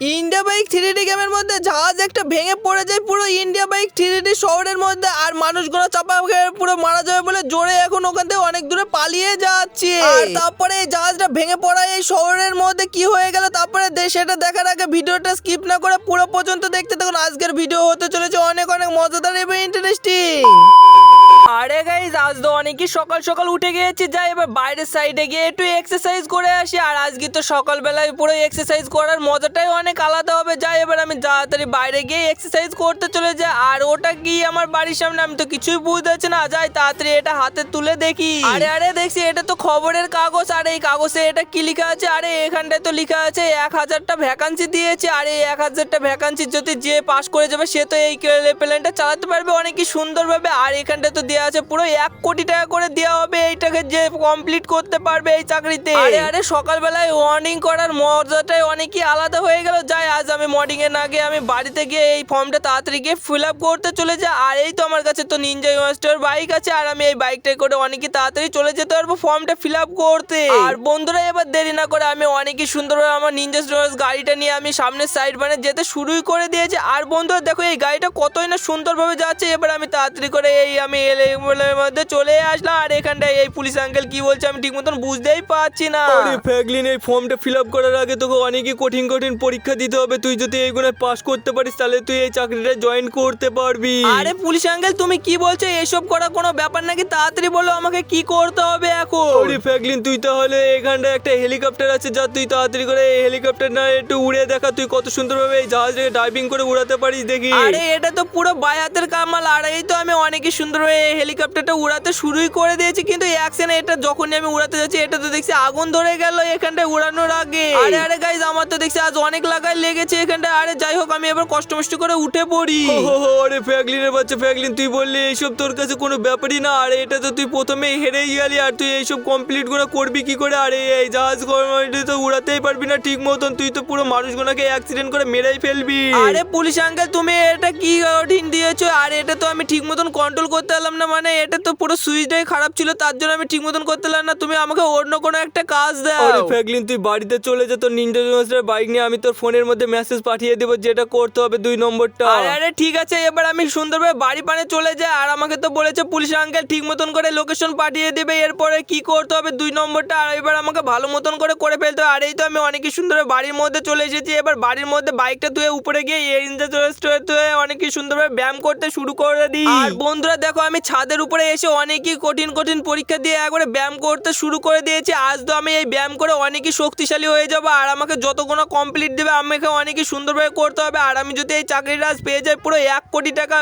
India bike 3D গেমের মধ্যে জাহাজ একটা ভেঙে পড়ে যায় পুরো ইন্ডিয়া বাইক 3D শহরের মধ্যে, আর মানুষগুলো চাপা খেয়ে পুরো মারা যাবে বলে জোরে এখন ওখান থেকে অনেক দূরে পালিয়ে যাচ্ছে। আর তারপরে এই জাহাজটা ভেঙে পড়া এই শহরের মধ্যে কি হয়ে গেল তারপরে সেটা দেখার আগে ভিডিওটা স্কিপ না করে পুরো পর্যন্ত দেখতে থাকুন। আজকের ভিডিও হতে চলেছে অনেক অনেক মজাদার এবং ইন্টারেস্টিং। আরে গাইস, আজ তো অনেকই সকাল সকাল উঠে গিয়েছি, যাই এবার বাইরের সাইডে গিয়ে একটু এক্সারসাইজ করে আসি। আর আজকে তো সকালবেলায় পুরো এক্সারসাইজ করার মজাটাই অনেক আলাদা হবে। যাই এবার আমি তাড়াতাড়ি বাইরে গিয়ে এক্সারসাইজ করতে চলে যাই। আর ওটা কি আমার বাড়ির সামনে, আমি তো কিছুই বুঝতে পারছি না। যাই তাড়াতাড়ি এটা হাতে তুলে দেখি। আরে আরে দেখছি এটা তো খবরের কাগজ। আর এই কাগজে এটা কি লেখা আছে? আরে এখানটায় তো লেখা আছে 1000টা ভ্যাকান্সি দিয়েছে। আর এই 1000টা ভ্যাকান্সি যদি যে পাস করে যাবে সে তো এই প্লেনটা চালাতে পারবে অনেকই সুন্দরভাবে। আর এখানটায় তো দেওয়া আছে পুরো 1 কোটি টাকা করে দেওয়া হবে এইটাকে যে কমপ্লিট করতে পারবে এই চাকরিতে। আরে আরে সকালবেলায় মর্নিং করার মজাটাই অনেকই আলাদা হয়ে গেল। যাই আজ আমি মর্নিং এর আগে আমি বাড়িতে গিয়ে এই ফর্মটা তাড়াতাড়ি গিয়ে ফিল আপ করতে চলে যাই। আর এই তো আমার কাছে তো নিনজা মাস্টার বাইক আছে, আর আমি এই বাইকটা করে অনেকই তাড়াতাড়ি চলে যেতে পারবো ফর্মটা ফিল আপ করতে। আর বন্ধুরা এবার দেরি না করে আমি অনেকই সুন্দরভাবে আমার নিনজা গাড়িটা নিয়ে আমি সামনের সাইড মানে যেতে শুরুই করে দিয়েছি। আর বন্ধুরা দেখো এই গাড়িটা কতই না সুন্দরভাবে যাচ্ছে। এবার আমি তাড়াতাড়ি করে আমি মধ্যে চলে আসলাম। আর এখানটায় এই পুলিশ আঙ্কেল কি বলছে আমি ঠিক মতন বুঝতেই পারছি না। আরে ফ্র্যাঙ্কলিন, এই ফর্মটা ফিল আপ করার আগে তোকে অনেকই কঠিন কঠিন পরীক্ষা দিতে হবে। তুই যদি এইগুলো পাস করতে পারিস তাহলে তুই এই চাকরিটা জয়েন করতে পারবি। আরে পুলিশ আঙ্কেল তুমি কি বলছো? এসব করা কোনো ব্যাপার নাকি? তাড়াতাড়ি বলো আমাকে কি করতে হবে এখন। আরে ফ্র্যাঙ্কলিন, তুই তাহলে এখানটায় একটা হেলিকপ্টার আছে, যা তুই তাড়াতাড়ি করে এই হেলিকপ্টার না একটু উড়ে দেখা। তুই কত সুন্দরভাবে এই জাহাজটাকে ডাইভিং করে উড়াতে পারিস দেখি। আরে এটা তো পুরো বায়াতের কামাল। আর এই তো আমি অনেকই সুন্দরভাবে এই হেলিকপ্টারটা উড়াতে শুরুই করে দিয়েছি, কিন্তু অ্যাকশনে এটা যখনই আমি উড়াতে যাচ্ছি এটা তো দেখছি আগুন ধরে গেল এখানটায় উড়ানোর আগে। আরে আরে গাইজ, আমার তো দেখছি আজ অনেক লাগাই লেগেছে এখানটায়। আরে যাই হোক আমি এবার কষ্ট মষ্ট করে উঠে পড়ি। আরে ফ্র্যাঙ্কলিনের বাচ্চা ফ্র্যাঙ্কলিন, তুই বললি এইসব তোর কাছে কোনো ব্যাপারই না। আর এটা তো তুই প্রথমেই হেরেই গেলি, আর তুই এইসব কমপ্লিট করে করবি কি করে? আরে এই জাহাজ তো উড়াতেই পারবি না ঠিক মতন, তুই তো পুরো মানুষগুলোকে অ্যাক্সিডেন্ট করে মেরেই ফেলবি। আরে পুলিশ আঙ্কেল তুমি এটা কি কঠিন দিয়েছো? আর এটা তো আমি ঠিক মতন কন্ট্রোল করতে পারলাম না, মানে এটা তো পুরো সুইচটাই খারাপ ছিল, তার জন্য আমি ঠিক মতন করতে পারলাম না। তুমি আমাকে অন্য কোনো একটা কাজ দাও। আরে ফ্র্যাঙ্কলিন, তুই বাড়িতে চলে যা তোর নিনজা মাস্টার বাইক নিয়ে। আমি তোর ফোনের মধ্যে মেসেজ পাঠিয়ে দেবো যেটা করতে হবে 2 নম্বরটা। আরে আরে ঠিক আছে, এবার আমি সুন্দরভাবে বাড়ি পানে চলে যাই। আর আমাকে তো বলেছে পুলিশ আঙ্কেল ঠিক মতন করে লোকেশন পাঠিয়ে দেবে, এরপরে কি করতে হবে 2 নম্বরটা। আর এবার আমাকে ভালো মতন করে ফেলতে হবে। আর এই তো আমি অনেকই সুন্দরভাবে বাড়ির মধ্যে চলে এসেছি। এবার বাড়ির মধ্যে বাইকটা ধুয়ে উপরে গিয়ে অনেকই সুন্দরভাবে ব্যায়াম করতে শুরু করে দিই। আর বন্ধুরা দেখো আমি ছাদের উপরে এসে অনেকই কঠিন কঠিন পরীক্ষা দিয়ে একবারে ব্যায়াম করতে শুরু করে দিয়েছি। আজ তো আমি এই ব্যায়াম করে অনেকই শক্তিশালী হয়ে যাবো। আর আমাকে যতগুলো কমপ্লিট দেবে আমাকে অনেকই সুন্দরভাবে করতে হবে। আর আমি যদি এই চাকরিটা আজ পেয়ে যাই পুরো 1 কোটি টাকা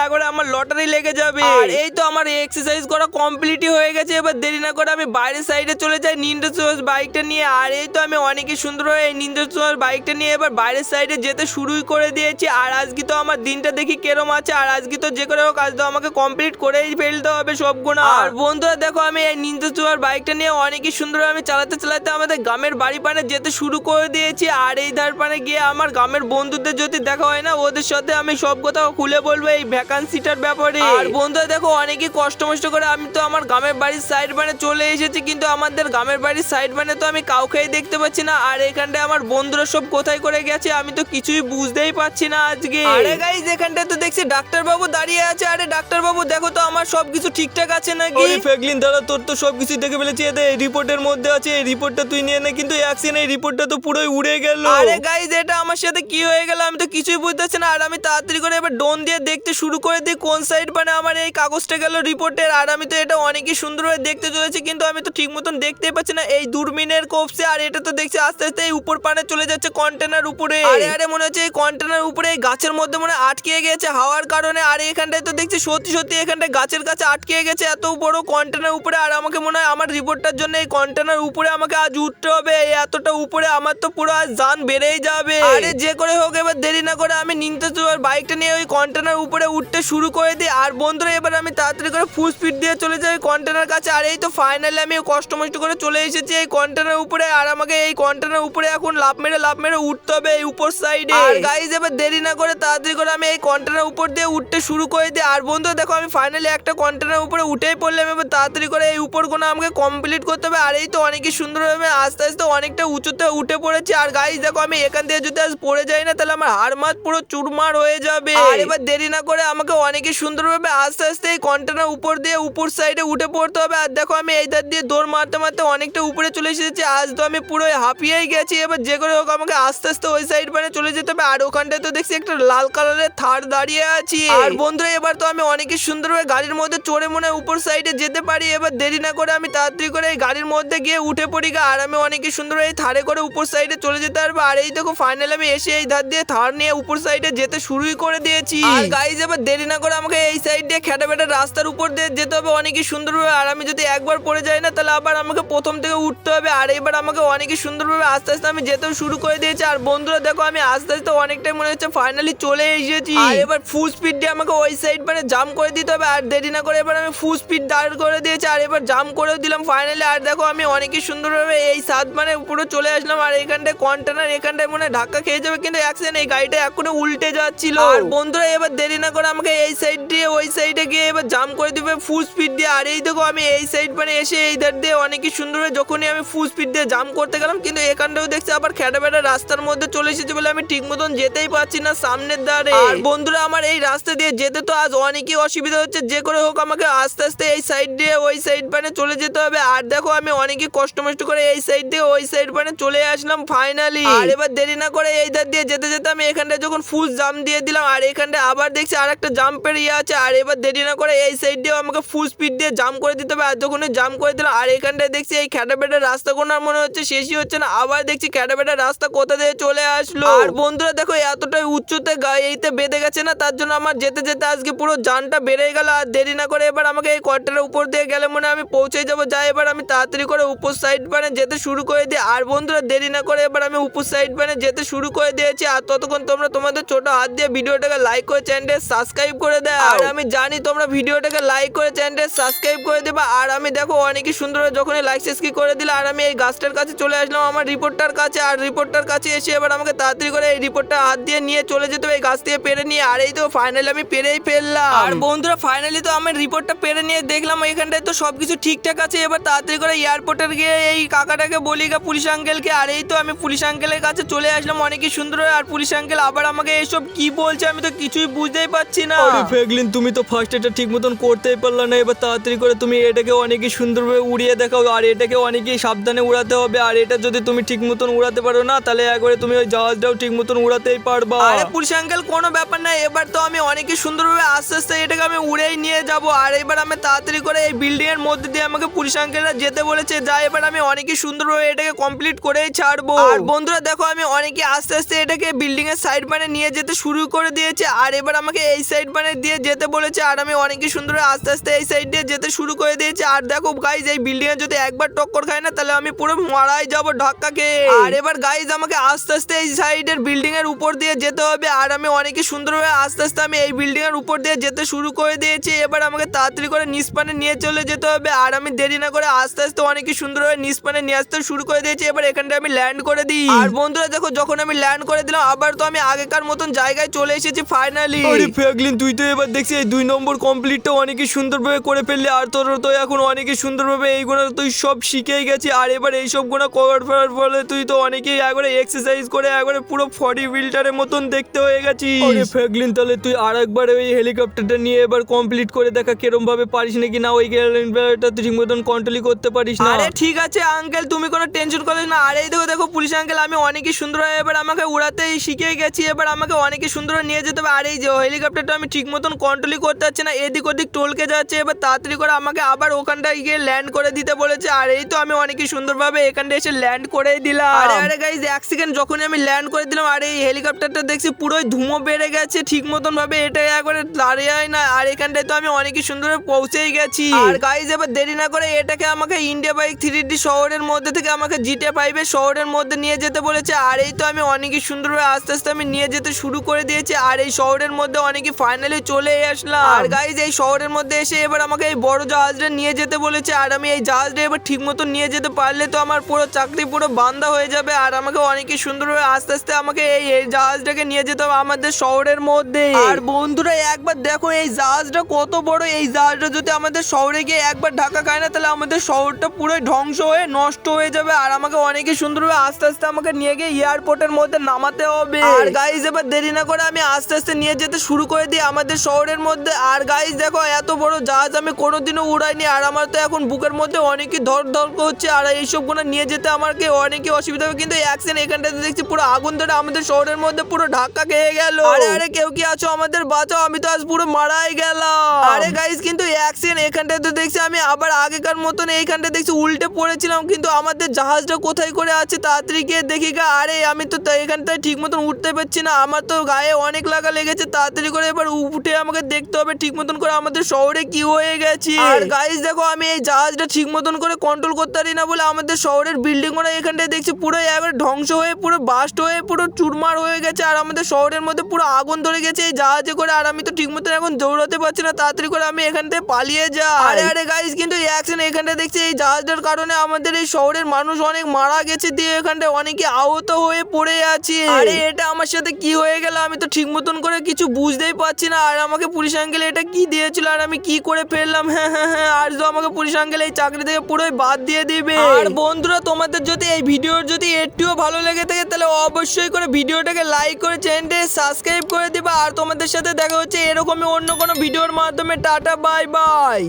একবারে আমার লটারি লেগে যাবে। আর এই তো আমার এক্সারসাইজ করা কমপ্লিটই হয়ে গেছে। এবার দেরি না করে আমি বাইরের সাইডে চলে যাই নিনজা বাইকটা নিয়ে। আর এই তো আমি অনেকই সুন্দরভাবে এই নিনজা বাইকটা নিয়ে এবার বাইরের সাইডে যেতে শুরুই করে দিয়েছি। আর আজকে তো আমার দিনটা দেখি কেরম আছে। আর আজকে তো যে করে হোক আজ তো আমাকে কমপ্লিট করেই ফেলতে হবে সবগুলো। আর বন্ধুরা দেখো আমি এই নিনজা বাইকটা নিয়ে অনেকই সুন্দরভাবে আমি চালাতে চালাতে আমাদের গ্রামের বাড়ি পানে যেতে শুরু করে দিয়েছি। আর এই ধার পানে গিয়ে আমার গ্রামের বন্ধুদের যদি দেখা হয় না ওদের সাথে আমি সব কথা খুলে বলবো এই ভ্যাকান্সিটার ব্যাপারে। আর বন্ধুরা দেখো অনেকই কষ্ট মষ্ট করে আমি তো আমার গ্রামের বাড়ির সাইড মানে চলে এসেছি, কিন্তু আমাদের গ্রামের বাড়ির সাইড মানে তো আমি কাউকেই দেখতে পাচ্ছি না। আর এখানটায় আমার বন্ধুরা সব কোথায় করে গেছে আমি তো কিছুই বুঝতেই পারছি না আজকে। আরে গাইস, এখানটায় তো দেখছি ডাক্তার বাবু দাঁড়িয়ে আছে। আরে ডাক্তার বাবু দেখো তো আমার সবকিছু ঠিকঠাক আছে নাকি? আরে ফ্র্যাঙ্কলিন দাঁড়া, তোর তো সবকিছু দেখে ফেলেছি। এই রিপোর্টের মধ্যে আছে, এই রিপোর্টটা তুই নিয়ে নে। কিন্তু অ্যাকশন এই রিপোর্টটা তো পুরোই উড়ে গেল। আরে গাইস, এটা আমার সাথে কি হয়ে গেল আমি তো কিছুই বুঝতেছি না। আর আমি তাড়াতাড়ি করে এবার ড্রোন দিয়ে দেখতে শুরু করে দিই কোন সাইড মানে আমার এই কাগজটা গেল রিপোর্টের। আর আমি তো এটা অনেকই সুন্দরভাবে দেখতে চলেছি, কিন্তু আমি তো ঠিক মতন দেখতেই পাচ্ছি না এই দূরবীনের কোপসে। আর এটা তো দেখছি আস্তে আস্তে এই উপর পানে চলে যাচ্ছে কন্টেনার উপরে। আরে আরে মনে হচ্ছে এই কন্টেনার উপরে এই গাছের মধ্যে মনে আটকে গেছে হাওয়ার কারণে। আর এখানটায় তো দেখছি সত্যি সত্যি এখানটায় গাছের কাছে আটকে গেছে এত বড় কন্টেনার উপরে। আর আমাকে মনে হয় আমার রিপোর্টটার জন্য এই কন্টেনার উপরে আমাকে আজ উঠতে হবে। এই এতটা উপরে আমার তো পুরো আজ জান বেড়েই যাবে। আরে যে করে যাই হোক এবার দেরি না করে আমি নিনতেছো আর বাইকটা নিয়ে ওই কন্টেনার উপরে উঠতে শুরু করে দিই। আর বন্ধুরা এবার আমি তাড়াতাড়ি করে ফুল স্পিড দিয়ে চলে যাই কন্টেনার কাছে। আর এই তো ফাইনালি আমি কষ্ট মষ্ট করে চলে এসেছি এই কন্টেনার উপরে। আর আমাকে এই কন্টেনার উপরে এখন লাফ মেরে উঠতে হবে এই উপর সাইডে। আর গাইজ এবার দেরি না করে তাড়াতাড়ি করে আমি এই কন্টেনার উপর দিয়ে উঠতে শুরু করে দিই। আর বন্ধুরা দেখো আমি ফাইনালি একটা কন্টেনার উপরে উঠেই পড়লাম। এবার তাড়াতাড়ি করে এই উপর কোনো আমাকে কমপ্লিট করতে হবে। আর এই তো অনেকই সুন্দরভাবে আস্তে আস্তে অনেকটা উঁচুতে উঠে পড়েছি। আর গাইজ দেখো আমি এখান থেকে যদি আজ পড়ে যাই না তাহলে আমার হাড় মাছ পুরো চুরমার হয়ে যাবে। আর এবার দেরি না করে আমাকে অনেকই সুন্দরভাবে আস্তে আস্তে এই কন্টেনার উপর দিয়ে উপর সাইডে উঠে পড়তে হবে। আর দেখো আমি এই ধার দিয়ে দৌড় মারতে মারতে অনেকটা উপরে চলে এসেছি। আজ তো আমি পুরো হাঁপিয়েই গেছি। এবার যে করে হোক আমাকে আস্তে আস্তে ওই সাইড মানে চলে যেতে হবে। আর ওখানটায় তো দেখছি একটা লাল কালারের থার দাঁড়িয়ে আছি। আর বন্ধুরা এবার তো আমি অনেকই সুন্দরভাবে গাড়ির মধ্যে চড়ে মনে হয় উপর সাইডে যেতে পারি। এবার দেরি না করে আমি তাড়াতাড়ি করে এই গাড়ির মধ্যে গিয়ে উঠে পড়ি গা। আর আমি অনেকই সুন্দর এই থারে করে উপর সাইডে চলে যেতে পারবো। আর এই দেখো ফাইনালি আমি এসে এই ধার দিয়ে থার নিয়ে উপর সাইডে যেতে শুরুই করে দিয়েছি। আর গাইজ এবার দেরি না করে আমাকে এই সাইড দিয়ে খেটা বেটা রাস্তার উপর দিয়ে যেতে হবে অনেকই সুন্দরভাবে। আর আমি যদি একবার পড়ে যাই না তাহলে আবার আমাকে প্রথম থেকে উঠতে হবে। আর এবার আমাকে অনেকই সুন্দরভাবে আস্তে আস্তে আমি যেতেও শুরু করে দিয়েছি। আর বন্ধুরা দেখো আমি আস্তে আস্তে অনেকটাই মনে হচ্ছে ফাইনালি চলে এসেছি। আর এবার ফুল স্পিড দিয়ে আমাকে ওই সাইড মানে জাম্প করে দিতে হবে। আর দেরি না করে এবার আমি ফুল স্পিড দাঁড় করে দিয়েছি। আর এবার জাম্প করেও দিলাম ফাইনালি। আর দেখো আমি অনেকই সুন্দরভাবে এই সাত মানে পুরো চলে আসলাম। আর এখানটায় কন্টেনার এখানটায় মনে হয় ধাক্কা খেয়ে যাবে, কিন্তু অ্যাক্সিডেন্ট এই গাড়িটা এখনো উল্টে যাচ্ছিল। আর বন্ধুরা এবার দেরি না করে আমাকে এই সাইড দিয়ে ওই সাইডে গিয়ে এবার জাম্প করে দিবে ফুল স্পিড দিয়ে। আর এই দেখো আমি এই সাইড মানে এসে এই ধার দিয়ে অনেকই সুন্দরভাবে যখনই আমি ফুল স্পিড দিয়ে জাম্প করতে গেলাম, কিন্তু এখানটাও দেখছি আবার খেটা বেটা রাস্তার মধ্যে চলে এসেছে বলে আমি ঠিক মতন যেতেই পারছি না সামনের ধারে। আর বন্ধুরা আমার এই রাস্তা দিয়ে যেতে তো আজ অনেকই অসুবিধা হচ্ছে। যে করে হোক আমাকে আস্তে আস্তে এই সাইড দিয়ে ওই সাইড মানে চলে যেতে হবে। আর দেখো আমি অনেকই কষ্ট মষ্ট করে এই সাইড দিয়ে ওই সাইড মানে চলে আসলাম ফাইনালি। আর এবার দেরি না করে এই ধার দিয়ে যেতে যেতে আমি এখানটায় যখন ফুল জাম্প দিয়ে দিলাম, আর এখানটায় আবার দেখছি আর একটা জাম্পের ইয়ে আছে। আর এবার দেরি না করে এই সাইড দিয়ে আমাকে ফুল স্পিড দিয়ে জাম্প করে দিতে হবে। আর যখন জাম্প করে দিলাম আর এখানটায় দেখছি এই খেটা বেটার রাস্তা কোনো আর মনে হচ্ছে শেষই হচ্ছে না। আবার দেখছি খেটা বেটার রাস্তা কোথা দিয়ে চলে আসলো। আর বন্ধুরা দেখো এতটাই উচ্চতে এইতে বেঁধে গেছে না, তার জন্য আমার যেতে যেতে আজকে পুরো জানটা বেড়ে গেল। আর দেরি না করে এবার আমাকে এই কটের উপর দিয়ে গেলে মনে আমি পৌঁছে যাবো। যাই এবার আমি তাড়াতাড়ি করে উপর সাইড মানে যেতে শুরু করে দিই। আর বন্ধুরা দেরি না করে এবার আমি উপর সাইড মানে যেতে শুরু করে দিয়েছি। আর ততক্ষণ তোমরা তোমাদের ছোট হাত দিয়ে ভিডিওটাকে লাইক করে চ্যানেলটা সাবস্ক্রাইব করে দাও। আর আমি জানি তোমরা ভিডিওটাকে লাইক করে চ্যানেলটা সাবস্ক্রাইব করে দেবা। আর আমি দেখো অনেকই সুন্দর যখনই লাইক সাবস্ক্রাইব করে দিলে আর আমি এই গাছটার কাছে চলে আসলাম আমার রিপোর্টার কাছে। আর রিপোর্টার কাছে এসে এবার আমাকে তাড়াতাড়ি করে এই রিপোর্টটা হাত দিয়ে নিয়ে চলে যেতে হবে এই গাছ থেকে পেরে নিয়ে। আর এই তো ফাইনালি আমি পেরেই ফেললাম। আর বন্ধুরা ফাইনালি তো আমি রিপোর্টটা পেরে নিয়ে দেখলাম এখানটায় তো সবকিছু ঠিকঠাক আছে। এবার তাড়াতাড়ি করে এয়ারপোর্টের গিয়ে এই কাকাটাকে বলি গা পুলিশ আঙ্কেলকে। আর এই তো আমি পুলিশ আঙ্কেলের কাছে চলে আসলাম অনেকই সুন্দর। আর পুলিশ আঙ্কেল আবার আমাকে এসব কি বলছে আমি তো কিছুই বুঝতেই পারছি না। আরে ফ্র্যাঙ্কলিন তুমি তো ফার্স্ট এটা ঠিক মতন করতেই পারলা না। এবার তাড়াতাড়ি করে তুমি এটাকে অনেকই সুন্দরভাবে উড়িয়ে দেখাও। আর এটাকে অনেকই সাবধানে উড়াতে হবে। আর এটা যদি তুমি ঠিক মতন উড়াতে পারো না তাহলে একবারে তুমি ওই জাহাজটাও ঠিক মতন উড়াতেই পারবা। আরে পুলিশ আঙ্কেল কোনো ব্যাপার না, এবার তো আমি অনেকই সুন্দরভাবে আস্তে আস্তে এটাকে আমি উড়েই নিয়ে যাব। আর এবার আমি তাড়াতাড়ি করে এই বিল্ডিং এর মধ্যে দিয়ে আমাকে পুলিশ আঙ্কেলরা যেতে বলেছে। যাই এবার আমি অনেকই সুন্দরভাবে এটাকে কমপ্লিট করেই ছাড়বো। আর বন্ধুরা দেখো আমি অনেকই আস্তে আস্তে এটাকে বিল্ডিং এর সাইড মানে নিয়ে যেতে শুরু করে দিয়েছে। আর এবার আমাকে এই সাইড মানে দিয়ে যেতে বলেছে। আর আমি অনেকই সুন্দর আস্তে আস্তে এই সাইড দিয়ে যেতে শুরু করে দিয়েছি। আর দেখো গাইজ এই বিল্ডিং এ যদি একবার টক্কর খায় না তাহলে আমি পুরো মারাই যাবো ধাক্কাকে। আর এবার গাইজ আমাকে আস্তে আস্তে এই সাইডের বিল্ডিং এর উপর দিয়ে যেতে হবে। আর আমি অনেকই সুন্দরভাবে আস্তে আস্তে আমি এই বিল্ডিং এর উপর দিয়ে যেতে শুরু করে দিয়েছি। এবার আমাকে তাড়াতাড়ি করে নিস্পানে নিয়ে চলে যেতে হবে। আর আমি দেরি না করে আস্তে আস্তে অনেকই সুন্দরভাবে নিস্পানে নিয়ে আসতে শুরু করে দিয়েছি। এবার এখানটা আমি ল্যান্ড করে দিই। আর বন্ধুরা দেখো যখন আমি ল্যান্ড করে দিলাম আবার তো আমি আগেকার মতন জায়গায় চলে এসেছি ফাইনালি। আরে ফ্র্যাঙ্কলিন তুই তো এবার দেখছি এই 2 নম্বর কমপ্লিটটা অনেকই সুন্দরভাবে করে ফেললি। আর তোর তো এখন অনেকই সুন্দরভাবে এইগুলো তুই সব শিখেই গেছি। আর এবার এই সবগুলো কভার করার ফলে তুই তো অনেকেই একবারে এক্সারসাইজ করে একবারে পুরো বডি বিল্ডারের মতন দেখতে হয়ে গেছিস। আরে ফ্র্যাঙ্কলিন তাহলে তুই আরেকবার ওই হেলিকপ্টারটা নিয়ে এবার কমপ্লিট করে দেখা কিরম ভাবে পারিস নাকি না ওই হেলিকপ্টারটা তুই ঠিক মতন কন্ট্রোলই করতে পারিস না। আরে ঠিক আছে আঙ্কেল তুমি কোনো টেনশন করো না। আর এই দেখো দেখো পুলিশ আঙ্কেল আমি অনেকই সুন্দর এবার আমাকে উড়াতেই শিখে গেছি। এবার আমাকে অনেকই সুন্দর নিয়ে যেতে হবে। আর এই যে হেলিকপ্টারটা আমি ঠিক মতন কন্ট্রোলই করতে পারছি না, এদিক ওদিক টলকে যাচ্ছে। এবার তাড়াতাড়ি করে আমাকে আবার ওখানটায় গিয়ে ল্যান্ড করে দিতে বলেছে। আর এই তো আমি অনেকই সুন্দরভাবে এখানটা এসে ল্যান্ড করেই দিলাম। আরে আরে গাইজ এক সেকেন্ড যখনই আমি ল্যান্ড করে দিলাম আর এই হেলিকপ্টারটা দেখছি পুরোই ধুমো বেড়ে গেছে ঠিক মতন ভাবে, এটা একবারে দাঁড়িয়ে না। আর এখানটায় তো আমি অনেকই সুন্দরভাবে পৌঁছেই গেছি। আর গাইজ এবার দেরি না করে এটাকে আমাকে ইন্ডিয়া বাইক 3D শহরের মধ্যে থেকে আমাকে GTA 5 এর শহরের মধ্যে নিয়ে যেতে বলেছে। আর এই তো আমি অনেকই সুন্দর সুন্দরভাবে আস্তে আস্তে আমি নিয়ে যেতে শুরু করে দিয়েছি। আর এই শহরের মধ্যে অনেকে ফাইনালি চলে আসলাম। আর গাইজ এই শহরের মধ্যে এসে এবার আমাকে এই বড় জাহাজটা নিয়ে যেতে বলেছে। আর আমি এই জাহাজটা এবার ঠিক মতো নিয়ে যেতে পারলে তো আমার পুরো চাকরি পুরো বান্দা হয়ে যাবে। আর আমাকে অনেকে সুন্দরভাবে আস্তে আস্তে আমাকে এই জাহাজটাকে নিয়ে যেতে হবে আমাদের শহরের মধ্যে। আর বন্ধুরা একবার দেখো এই জাহাজটা কত বড়। এই জাহাজটা যদি আমাদের শহরে গিয়ে একবার ঢাকা খায় না তাহলে আমাদের শহরটা পুরো ধ্বংস হয়ে নষ্ট হয়ে যাবে। আর আমাকে অনেকে সুন্দরভাবে আস্তে আস্তে আমাকে নিয়ে গিয়ে এয়ারপোর্টের মধ্যে নামাতে হবে। আর গাইজ এবার দেরি না করে আমি আস্তে আস্তে নিয়ে যেতে শুরু করে দিই আমাদের শহরের মধ্যে। আর গাইজ দেখো এত বড় জাহাজ আমি কোনোদিনও উড়াইনি। আর আমার তো এখন বুকের মধ্যে অনেকই ধর হচ্ছে। আর এইসব গুলো নিয়ে যেতে আমাকে অনেকই অসুবিধা হবে। কিন্তু অ্যাকশন এখানটাতে দেখছি পুরো আগুন ধরে আমাদের শহরের মধ্যে পুরো ধাক্কা খেয়ে গেল। আরে আরে কেউ কি আছো আমাদের বাঁচাও, আমি তো আজ পুরো মারাই গেলাম। আরে গাইজ কিন্তু অ্যাকশন এখানটাতে দেখছি আমি আবার আগেকার মতন এইখানটা দেখছি উল্টে পড়েছিলাম। কিন্তু আমাদের জাহাজটা কোথায় করে আছে তাড়াতাড়ি গিয়ে দেখি গা। আরে আমি তো এখানটায় ঠিক মতন উঠতে পারছি না, আমার তো গায়ে অনেক লাগা লেগেছে। তাড়াতাড়ি করে এবার উঠে আমাকে দেখতে হবে ঠিক মতন করে আমাদের শহরে কি হয়ে গেছে। আর গাইজ দেখো আমি এই জাহাজটা ঠিক মতন করে কন্ট্রোল করতে পারি না বলে আমাদের শহরের বিল্ডিং গুলো এখানটায় দেখছি পুরো একবার ধ্বংস হয়ে পুরো বাস্ট হয়ে পুরো চুরমার হয়ে গেছে। আর আমাদের শহরের মধ্যে পুরো আগুন ধরে গেছে এই জাহাজে করে। আর আমি তো ঠিক মতন এখন দৌড়াতে পারছি না, তাড়াতাড়ি করে আমি এখান থেকে পালিয়ে যাই। আরে আরে গাইজ কিন্তু অ্যাকশন এখানটা দেখছি এই জাহাজটার কারণে আমাদের এই শহরের মানুষ অনেক মারা গেছে, দিয়ে এখানটা অনেকে আহত হয়ে পড়ে আছে। আরে এটা আমার সাথে কি হয়ে গেল আমি তো ঠিক মতন করে কিছু বুঝতেই পারছি না। আর আমাকে পুলিশ আঙ্কেল এটা কি দিয়েছিল আর আমি কি করে ফেললাম। হ্যাঁ হ্যাঁ হ্যাঁ, আর তো আমাকে পুলিশ আঙ্কেল এই চাকরি থেকে পুরোই বাদ দিয়ে দিবে। আর বন্ধুরা তোমাদের যদি এই ভিডিওর যদি একটুও ভালো লেগে থাকে তাহলে অবশ্যই করে ভিডিওটাকে লাইক করে চ্যানেলটাকে সাবস্ক্রাইব করে দিবা। আর তোমাদের সাথে দেখা হচ্ছে এরকমই অন্য কোনো ভিডিওর মাধ্যমে। Tata bye bye.